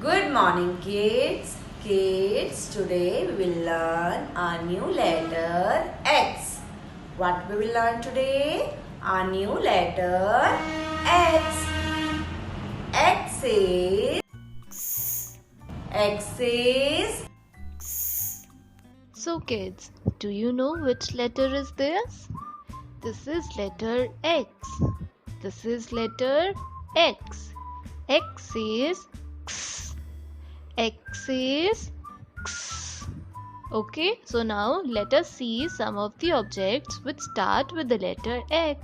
Good morning, kids. Today we will learn a new letter X. What we will learn today? A new letter X. X is X is So kids, do you know which letter is this? This is letter X. This is letter X. X is X. X is X. Okay, so now let us see some of the objects which start with the letter X.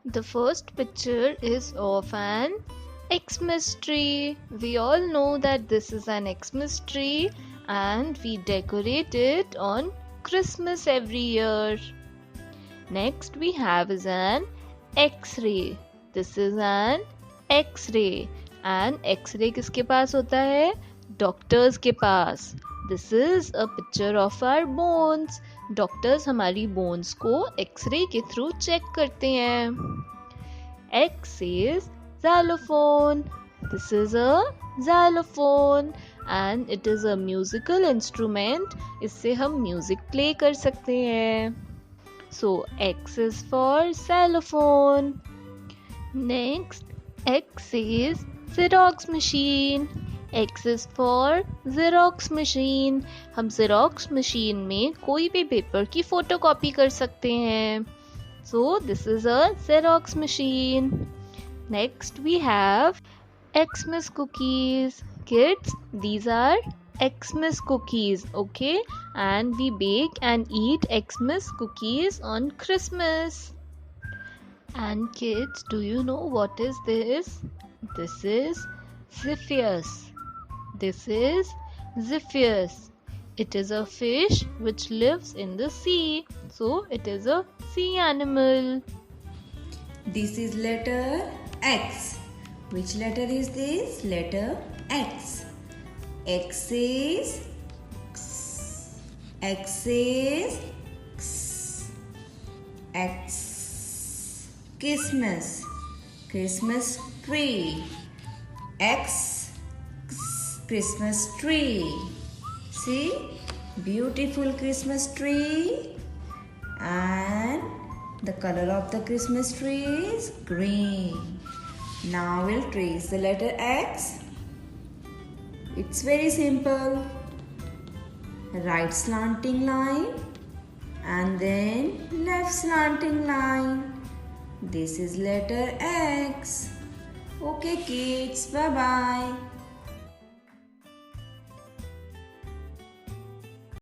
The first picture is of an Xmas tree. We all know that this is an Xmas tree and we decorate it on Christmas every year. Next we have is an X-ray. This is an X-ray. And X-ray किसके पास होता है? Doctors के पास. This is a picture of our bones. Doctors हमारी bones को X-ray के through check करते हैं. X is Cellophone. This is a xylophone and it is a musical instrument. इससे हम music play कर सकते हैं. So X is for cellophone. Next, X is Xerox Machine. X is for Xerox Machine. हम Xerox Machine में कोई भी paper की फोटोकॉपी कर सकते हैं. So this is a Xerox Machine. Next we have Xmas Cookies. Kids, these are Xmas Cookies, okay? And we bake and eat Xmas Cookies on Christmas. And kids, do you know what is this? This is Zephyrs. This is Zephyrs. It is a fish which lives in the sea. So it is a sea animal. This is letter X. Which letter is this? Letter X. X is X. X is X. X. Christmas. Christmas tree. X. Christmas tree. See? Beautiful Christmas tree. And the color of the Christmas tree is green. Now we'll trace the letter X. It's very simple. Right slanting line and then left slanting line. This is letter X. Okay kids, bye bye.